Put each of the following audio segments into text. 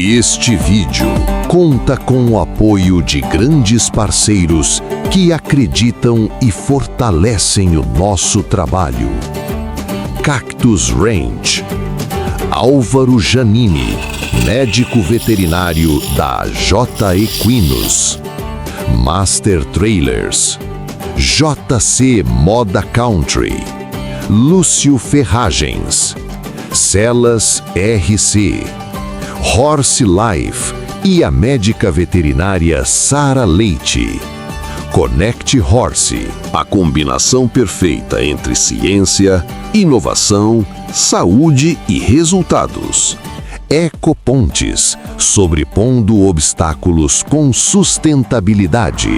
Este vídeo conta com o apoio de grandes parceiros que acreditam e fortalecem o nosso trabalho. Cactus Ranch, Álvaro Janini, médico veterinário da J Equinos, Master Trailers, JC Moda Country, Lúcio Ferragens, Celas RC, Horse Life e a médica veterinária Sara Leite. Connect Horse, a combinação perfeita entre ciência, inovação, saúde e resultados. Ecopontes, sobrepondo obstáculos com sustentabilidade.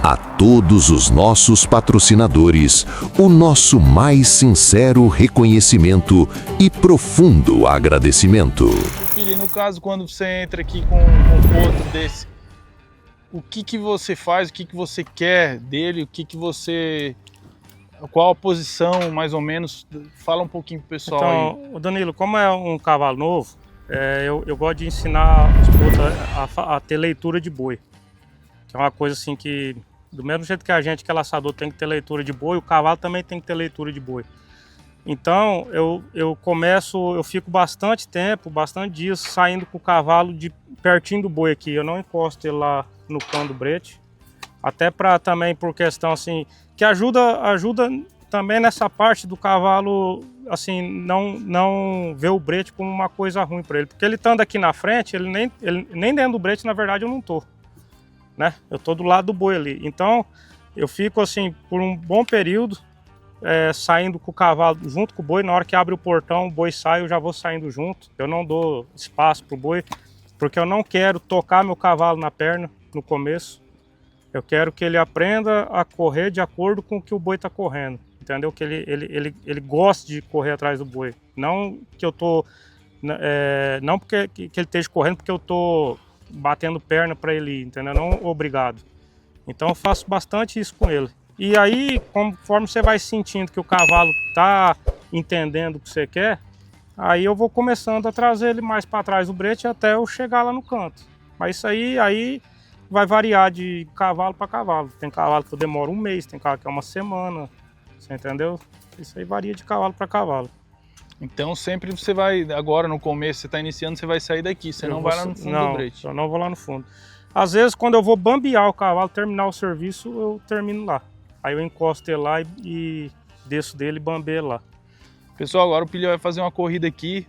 A todos os nossos patrocinadores, o nosso mais sincero reconhecimento e profundo agradecimento. Filho, no caso, quando você entra aqui com um potro desse, o que você faz, o que você quer dele, qual a posição, mais ou menos? Fala um pouquinho pro pessoal aí. Então, Danilo, como é um cavalo novo, eu gosto de ensinar os potros a ter leitura de boi. Que é uma coisa assim que, do mesmo jeito que a gente, que é laçador, tem que ter leitura de boi, o cavalo também tem que ter leitura de boi. Então, eu fico bastante tempo, bastante dias saindo com o cavalo de pertinho do boi aqui. Eu não encosto ele lá no cão do brete. Até também por questão assim, que ajuda também nessa parte do cavalo, assim, não ver o brete como uma coisa ruim para ele. Porque ele estando aqui na frente, ele nem dentro do brete, na verdade, eu não tô, né? Eu tô do lado do boi ali. Então, eu fico assim, por um bom período, saindo com o cavalo junto com o boi. Na hora que abre o portão, o boi sai, eu já vou saindo junto. Eu não dou espaço pro boi, porque eu não quero tocar meu cavalo na perna no começo. Eu quero que ele aprenda a correr de acordo com o que o boi está correndo, entendeu? Que ele goste de correr atrás do boi. Não que eu tô, não porque que ele esteja correndo porque eu tô batendo perna para ele ir, entendeu? Não obrigado. Então eu faço bastante isso com ele. E aí, conforme você vai sentindo que o cavalo tá entendendo o que você quer, aí eu vou começando a trazer ele mais para trás do brete até eu chegar lá no canto. Mas isso aí vai variar de cavalo para cavalo. Tem cavalo que demora um mês, tem cavalo que é uma semana, você entendeu? Isso aí varia de cavalo para cavalo. Então sempre você vai, agora no começo, você está iniciando, você vai sair daqui, você não vai lá no fundo do brete. Eu não vou lá no fundo. Às vezes, quando eu vou bambear o cavalo, terminar o serviço, eu termino lá. Aí eu encosto ele lá e desço dele e bambeio lá. Pessoal, agora o Pilha vai fazer uma corrida aqui.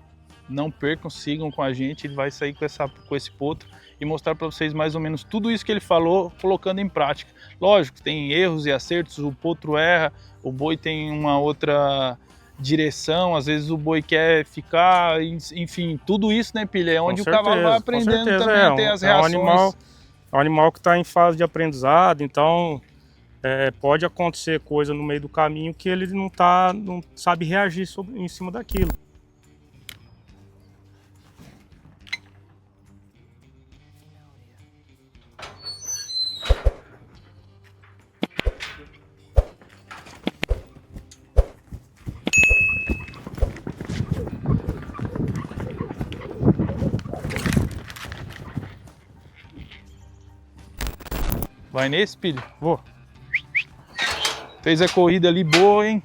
Não percam, sigam com a gente. Ele vai sair com esse potro e mostrar para vocês mais ou menos tudo isso que ele falou, colocando em prática. Lógico, tem erros e acertos, o potro erra, o boi tem uma outra direção, às vezes o boi quer ficar, enfim, tudo isso, né, Pilha? É onde o cavalo vai aprendendo também a ter as reações. É um animal que está em fase de aprendizado, então pode acontecer coisa no meio do caminho que ele não sabe reagir em cima daquilo. Vai nesse, Pilha? Vou. Fez a corrida ali boa, hein?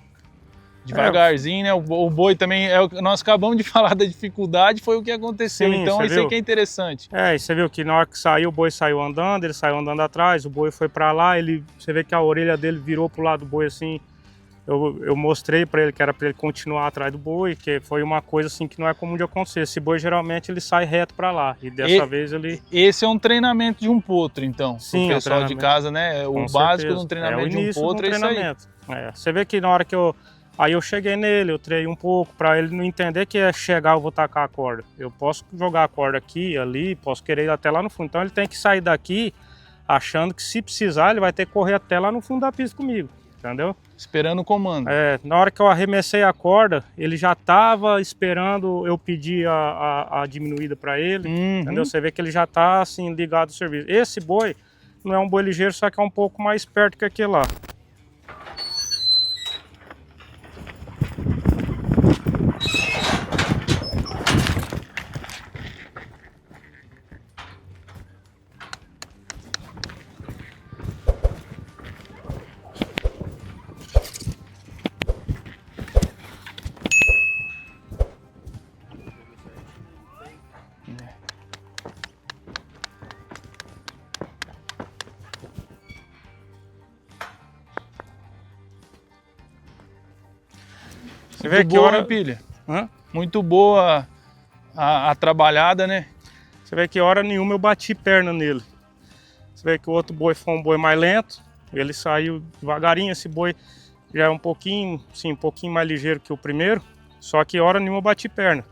Devagarzinho, né? O boi também, nós acabamos de falar da dificuldade, foi o que aconteceu. Sim, então isso aí que é interessante. E você viu que na hora que saiu, o boi saiu andando, ele saiu andando atrás, o boi foi para lá, você vê que a orelha dele virou pro lado do boi assim. Eu mostrei para ele que era para ele continuar atrás do boi, que foi uma coisa assim que não é comum de acontecer. Esse boi geralmente ele sai reto para lá e dessa vez ele... Esse é um treinamento de um potro, então. Sim, o pessoal de casa, né? O básico de um treinamento de um potro é isso aí. Você vê que na hora que aí eu cheguei nele, eu treinei um pouco para ele não entender que chegar eu vou tacar a corda. Eu posso jogar a corda aqui, ali, posso querer ir até lá no fundo. Então ele tem que sair daqui achando que se precisar ele vai ter que correr até lá no fundo da pista comigo. Entendeu? Esperando o comando. Na hora que eu arremessei a corda, ele já estava esperando eu pedir a diminuída para ele. Entendeu? Você vê que ele já está assim, ligado ao serviço. Esse boi não é um boi ligeiro, só que é um pouco mais perto que aquele lá. Você vê Muito que boa, hora... hein, Pilha? Hã? Muito boa a trabalhada, né? Você vê que hora nenhuma eu bati perna nele. Você vê que o outro boi foi um boi mais lento, ele saiu devagarinho, esse boi já é um pouquinho, sim, um pouquinho mais ligeiro que o primeiro, só que hora nenhuma eu bati perna.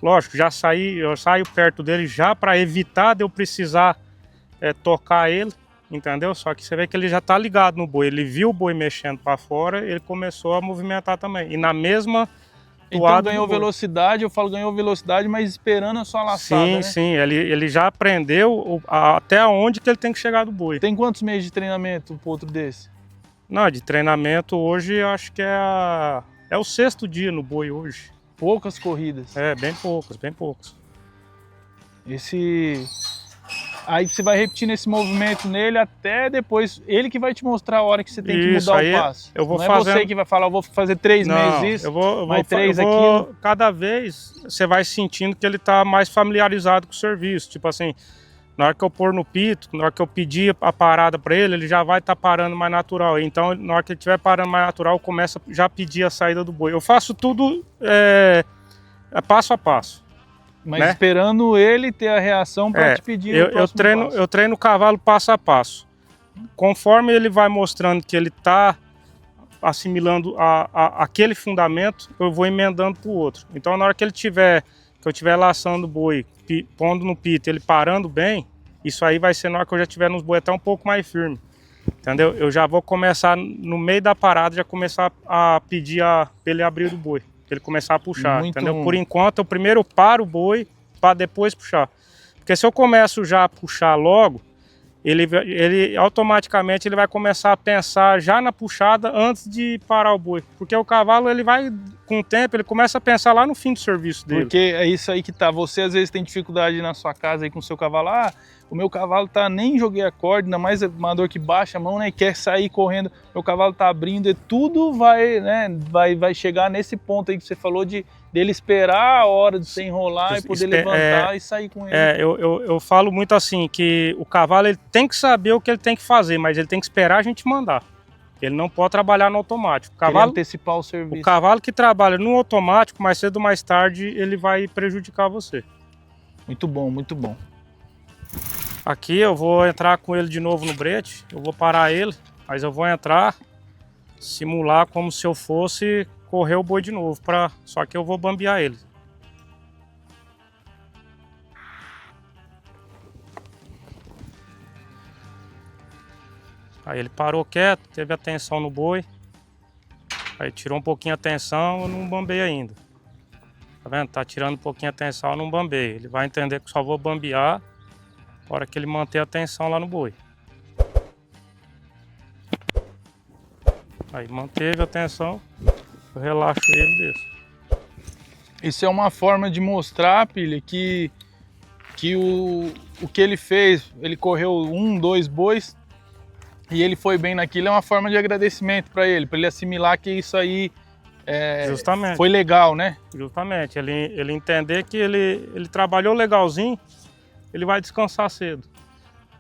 Lógico, eu saio perto dele já para evitar de eu precisar tocar ele, entendeu? Só que você vê que ele já tá ligado no boi, ele viu o boi mexendo para fora, ele começou a movimentar também. E na mesma Então ganhou velocidade, eu falo ganhou velocidade, mas esperando a sua laçada, sim, né? sim, ele já aprendeu até onde que ele tem que chegar do boi. Tem quantos meses de treinamento um potro desse? Não, de treinamento hoje eu acho que é o 6º dia no boi hoje. Poucas corridas. É, bem poucas, bem poucas. Aí você vai repetindo esse movimento nele até depois, ele que vai te mostrar a hora que você tem que Isso, mudar aí o passo. eu vou Não é fazendo... você que vai falar, eu vou fazer 3 meses isso, mais 3 aquilo. Cada vez você vai sentindo que ele tá mais familiarizado com o serviço. Tipo assim, na hora que eu pôr no pito, na hora que eu pedir a parada para ele já vai estar parando mais natural. Então, na hora que ele estiver parando mais natural, eu começo a já pedir a saída do boi. Eu faço tudo passo a passo. Mas né? esperando ele ter a reação para te pedir o próximo passo. Eu treino o cavalo passo a passo. Conforme ele vai mostrando que ele está assimilando aquele fundamento, eu vou emendando para o outro. Então, na hora que eu estiver laçando o boi, pondo no pito, ele parando bem, isso aí vai ser na hora que eu já estiver nos boi até um pouco mais firme. Entendeu? Eu já vou começar, no meio da parada, já começar a pedir para ele abrir o boi. Ele começar a puxar, entendeu? Por enquanto, eu primeiro paro o boi para depois puxar. Porque se eu começo já a puxar logo, ele automaticamente ele vai começar a pensar já na puxada antes de parar o boi. Porque o cavalo, ele vai, com o tempo, ele começa a pensar lá no fim do serviço dele. Porque é isso aí que tá. Você às vezes tem dificuldade na sua casa aí com o seu cavalo. Ah, o meu cavalo tá, nem joguei a corda, ainda mais amador que baixa a mão, né? Quer sair correndo, meu cavalo tá abrindo e tudo vai, né? Vai chegar nesse ponto aí que você falou dele esperar a hora de se enrolar e poder levantar e sair com ele. Eu falo muito assim, que o cavalo ele tem que saber o que ele tem que fazer, mas ele tem que esperar a gente mandar. Ele não pode trabalhar no automático. Antecipar o serviço. O cavalo que trabalha no automático, mais cedo ou mais tarde, ele vai prejudicar você. Muito bom, muito bom. Aqui eu vou entrar com ele de novo no brete, eu vou parar ele, mas eu vou entrar, simular como se eu fosse correr o boi de novo, só que eu vou bambear ele. Aí ele parou quieto, teve atenção no boi, aí tirou um pouquinho a atenção, eu não bambei ainda. Tá vendo? Tá tirando um pouquinho a atenção, eu não bambei. Ele vai entender que só vou bambear na hora que ele manter a atenção lá no boi. Aí manteve a atenção, eu relaxo ele e desço. Isso é uma forma de mostrar, Pilha, que o que ele fez, ele correu 1, 2 bois e ele foi bem naquilo, é uma forma de agradecimento para ele assimilar que isso aí foi legal, né? Justamente, ele entender que ele trabalhou legalzinho, ele vai descansar cedo.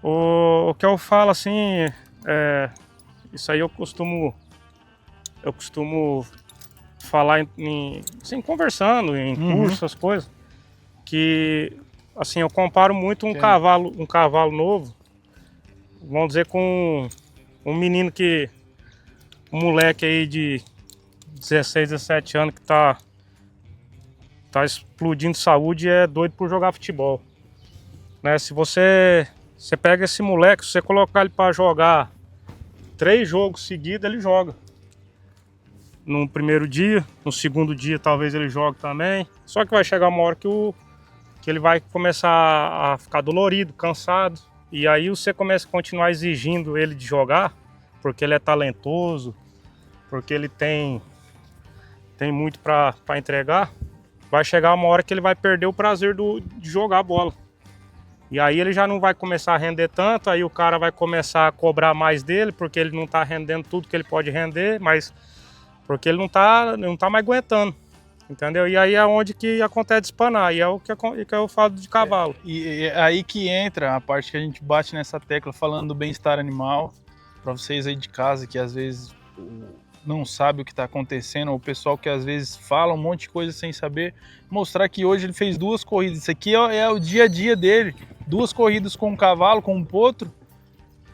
O que eu falo assim, isso aí eu costumo falar assim, conversando em curso, essas coisas, que assim, eu comparo muito um cavalo novo, vamos dizer, com um menino um moleque aí de 16, 17 anos que tá explodindo saúde e é doido por jogar futebol. Né? Se você pega esse moleque, se você colocar ele para jogar 3 jogos seguidos, ele joga. No primeiro dia, no segundo dia talvez ele jogue também. Só que vai chegar uma hora que ele vai começar a ficar dolorido, cansado. E aí você começa a continuar exigindo ele de jogar, porque ele é talentoso, porque ele tem muito para entregar. Vai chegar uma hora que ele vai perder o prazer de jogar a bola. E aí ele já não vai começar a render tanto, aí o cara vai começar a cobrar mais dele, porque ele não está rendendo tudo que ele pode render, mas porque ele não tá mais aguentando, entendeu? E aí é onde que acontece espanar, e é o que eu falo de cavalo. E é aí que entra a parte que a gente bate nessa tecla, falando do bem-estar animal, para vocês aí de casa, que às vezes não sabe o que está acontecendo, ou o pessoal que às vezes fala um monte de coisa sem saber, mostrar que hoje ele fez 2 corridas. Isso aqui é o dia a dia dele. 2 corridas com um cavalo, com um potro.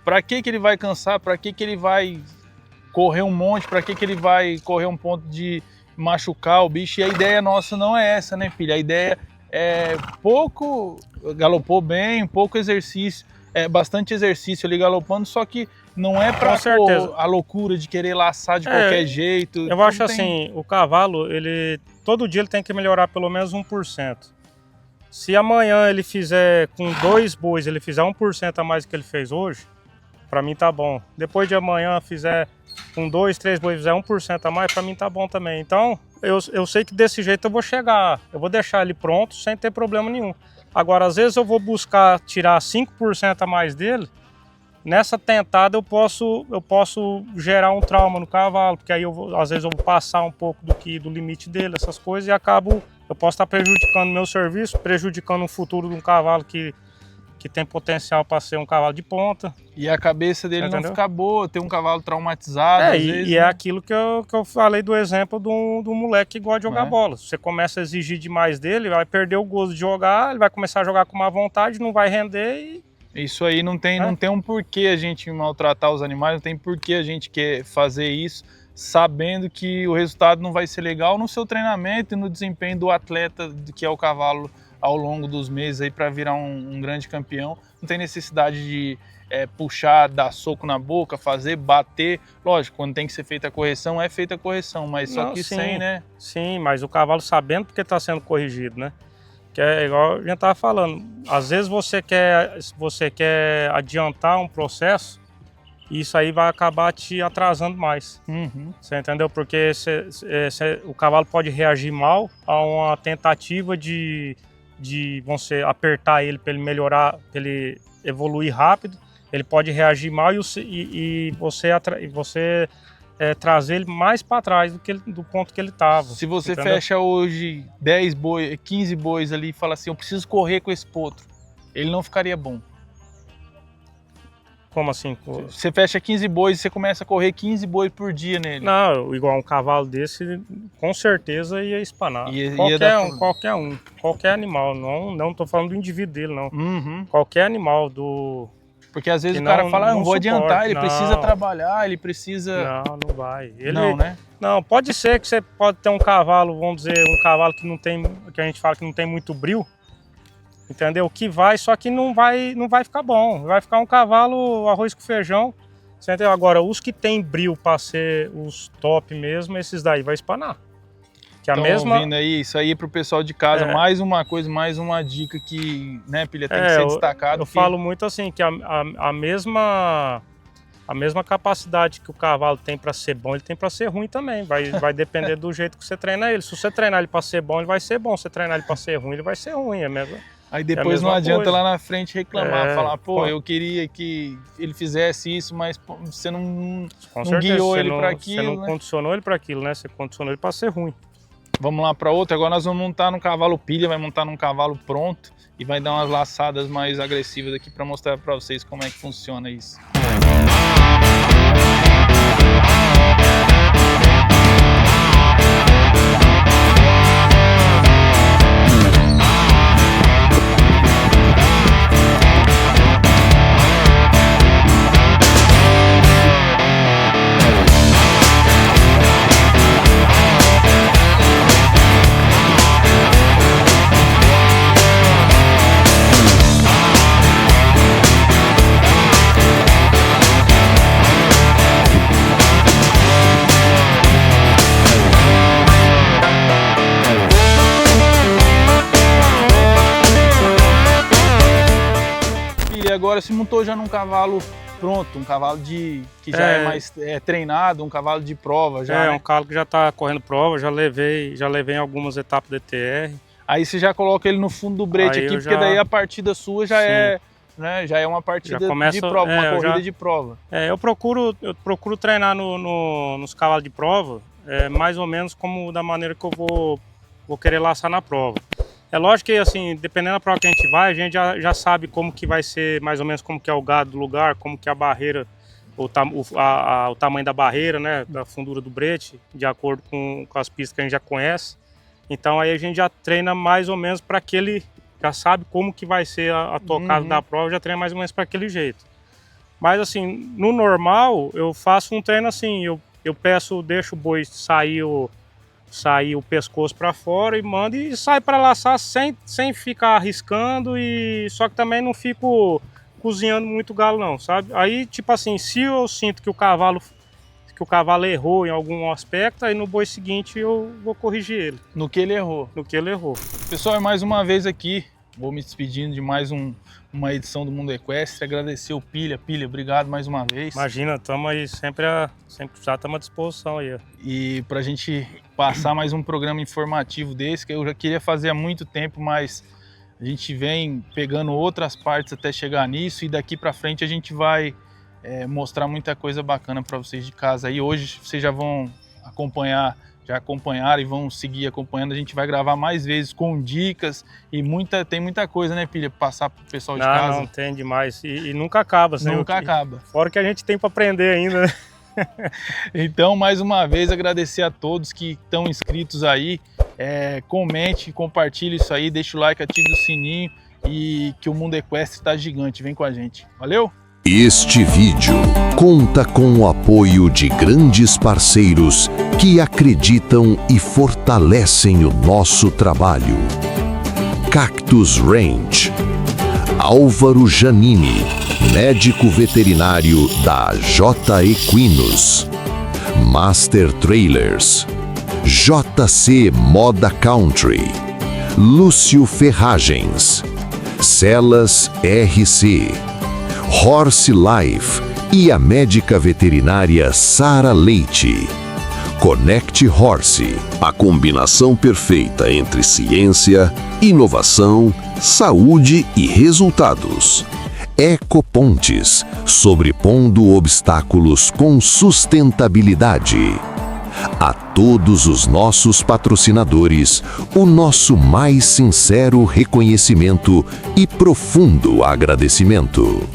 Para que ele vai cansar? Para que ele vai correr um monte? Para que ele vai correr um ponto de machucar o bicho? E a ideia nossa não é essa, né, filho? A ideia é pouco, galopou bem, pouco exercício, bastante exercício ali galopando, só que não é para a loucura de querer laçar de qualquer jeito. Eu acho assim, o cavalo, todo dia ele tem que melhorar pelo menos 1%. Se amanhã ele fizer com 2 bois, ele fizer 1% a mais do que ele fez hoje, para mim tá bom. Depois de amanhã fizer com 2, 3 bois, fizer 1% a mais, para mim tá bom também. Então, eu sei que desse jeito eu vou chegar, eu vou deixar ele pronto sem ter problema nenhum. Agora, às vezes eu vou buscar tirar 5% a mais dele, nessa tentada eu posso gerar um trauma no cavalo, porque aí às vezes eu vou passar um pouco do limite dele, essas coisas, e eu posso estar prejudicando meu serviço, prejudicando o futuro de um cavalo que tem potencial para ser um cavalo de ponta. E a cabeça dele não fica boa, ter um cavalo traumatizado, às vezes, é aquilo que eu falei do exemplo do moleque que gosta de jogar bola. Se você começa a exigir demais dele, vai perder o gosto de jogar, ele vai começar a jogar com má vontade, não vai render e... Isso aí não tem um porquê a gente maltratar os animais, não tem porquê a gente quer fazer isso, sabendo que o resultado não vai ser legal no seu treinamento e no desempenho do atleta, que é o cavalo, ao longo dos meses aí para virar um grande campeão. Não tem necessidade de puxar, dar soco na boca, fazer, bater. Lógico, quando tem que ser feita a correção, é feita a correção, mas só que sem, né? Sim, mas o cavalo sabendo porque está sendo corrigido, né? Que é igual a gente estava falando. Às vezes você quer adiantar um processo e isso aí vai acabar te atrasando mais. Uhum. Você entendeu? Porque o cavalo pode reagir mal a uma tentativa de você apertar ele para ele melhorar, para ele evoluir rápido. Ele pode reagir mal e você trazer ele mais para trás do ponto que ele estava. Se você fecha hoje 10 bois, 15 bois ali e fala assim, eu preciso correr com esse potro, ele não ficaria bom. Como assim? Você fecha 15 bois e você começa a correr 15 bois por dia nele. Não, igual um cavalo desse, com certeza ia espanar. Qualquer animal, não tô falando do indivíduo dele, não. Uhum. Qualquer animal Porque às vezes o cara fala, não vou adiantar, ele precisa trabalhar, ele precisa... Não vai. Não, né? Não, pode ser que você pode ter um cavalo, vamos dizer, um cavalo que não tem, que a gente fala que não tem muito brio, entendeu? Que vai, só que não vai ficar bom. Vai ficar um cavalo arroz com feijão. Você entendeu? Agora, os que tem brio para ser os top mesmo, esses daí vai espanar. Que ouvindo aí, isso aí pro pessoal de casa, mais uma coisa, mais uma dica que, né, Pilha, tem que ser destacado. Eu falo muito assim, que a mesma capacidade que o cavalo tem para ser bom, ele tem para ser ruim também. Vai depender do jeito que você treina ele. Se você treinar ele para ser bom, ele vai ser bom. Se você treinar ele para ser ruim, ele vai ser ruim. É mesmo. Aí depois não adianta lá na frente reclamar, falar, pô, eu queria que ele fizesse isso, mas você não guiou ele para aquilo. Você não condicionou ele para aquilo, né? Você condicionou ele para ser ruim. Vamos lá para outra. Agora nós vamos montar no cavalo pilha, vai montar num cavalo pronto e vai dar umas laçadas mais agressivas aqui para mostrar para vocês como é que funciona isso. Agora se montou já num cavalo pronto, um cavalo que já é mais treinado, um cavalo de prova já. É um cavalo que já está correndo prova, já levei em algumas etapas do ETR. Aí você já coloca ele no fundo do brete aqui, porque daí a partida sua já já é uma partida de prova, uma corrida de prova. Eu procuro treinar nos cavalos de prova, mais ou menos como da maneira que eu vou querer laçar na prova. É lógico que, assim, dependendo da prova que a gente vai, a gente já sabe como que vai ser, mais ou menos como que é o gado do lugar, como que é a barreira o tamanho da barreira, né, da fundura do brete, de acordo com as pistas que a gente já conhece. Então aí a gente já treina mais ou menos para aquele, já sabe como que vai ser a tocada da prova, já treina mais ou menos para aquele jeito. Mas assim, no normal, eu faço um treino assim, eu deixo o boi sair o pescoço para fora e mando e sai para laçar sem ficar arriscando, e só que também não fico cozinhando muito galo não, sabe? Aí tipo assim, se eu sinto que o cavalo errou em algum aspecto, aí no boi seguinte eu vou corrigir ele. No que ele errou. No que ele errou. Pessoal, mais uma vez aqui, vou me despedindo de mais uma edição do Mundo Equestre, agradecer o Pilha. Pilha, obrigado mais uma vez. Imagina, estamos aí sempre já estamos à disposição aí. E pra gente passar mais um programa informativo desse, que eu já queria fazer há muito tempo, mas a gente vem pegando outras partes até chegar nisso, e daqui pra frente a gente vai mostrar muita coisa bacana para vocês de casa. E hoje vocês já vão acompanhar, já acompanharam e vão seguir acompanhando. A gente vai gravar mais vezes com dicas e tem muita coisa, né, Pilha, para passar pro pessoal de casa. Não, tem demais. E nunca acaba. Assim, nunca acaba. Fora que a gente tem para aprender ainda, né? Então, mais uma vez, agradecer a todos que estão inscritos aí. Comente, compartilhe isso aí, deixa o like, ative o sininho, e que o Mundo Equestre está gigante. Vem com a gente. Valeu! Este vídeo conta com o apoio de grandes parceiros que acreditam e fortalecem o nosso trabalho. Cactus Ranch, Álvaro Janini, médico veterinário da J Equinos, Master Trailers, JC Moda Country, Lúcio Ferragens, Celas RC, Horse Life e a médica veterinária Sara Leite. Connect Horse, a combinação perfeita entre ciência, inovação, saúde e resultados. Ecopontes, sobrepondo obstáculos com sustentabilidade. A todos os nossos patrocinadores, o nosso mais sincero reconhecimento e profundo agradecimento.